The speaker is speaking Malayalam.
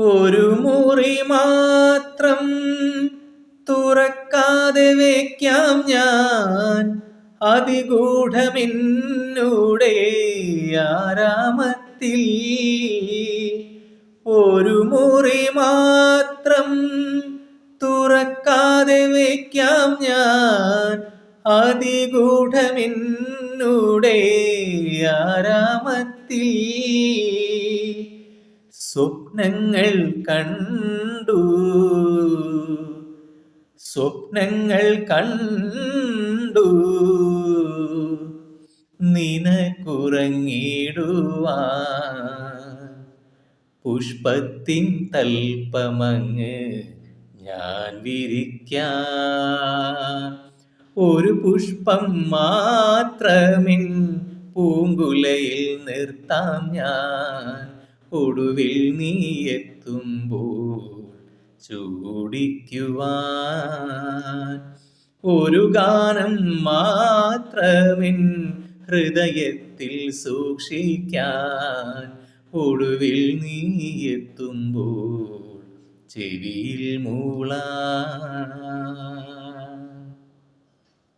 ഒരു മുറി മാത്രം തുറക്കാതെ വയ്ക്കാം ഞാൻ, അതിഗൂഢമെന്നൂടെ ആരാമത്തിൽ. ഒരു മുറി മാത്രം തുറക്കാതെ വയ്ക്കാം ഞാൻ, അതിഗൂഢമെന്നൂടെ ആരാമത്തിൽ. സ്വപ്നങ്ങൾ കണ്ടു, സ്വപ്നങ്ങൾ കണ്ടു, നിനക്കുറങ്ങിടുവാൻ പുഷ്പത്തിൻ തൽപ്പമങ്ങ് ഞാൻ വിരിക്കാം. ഒരു പുഷ്പം മാത്രമിൻ പൂങ്കുലയിൽ നിർത്താം ഞാൻ, ഒടുവിൽ നീ എത്തുമ്പോൾ ചൂടിക്കുവാൻ. ഒരു ഗാനം മാത്രമിൻ ഹൃദയത്തിൽ സൂക്ഷിക്കാൻ, ഒടുവിൽ നീ എത്തുമ്പോൾ ചെവിയിൽ മൂളാൻ.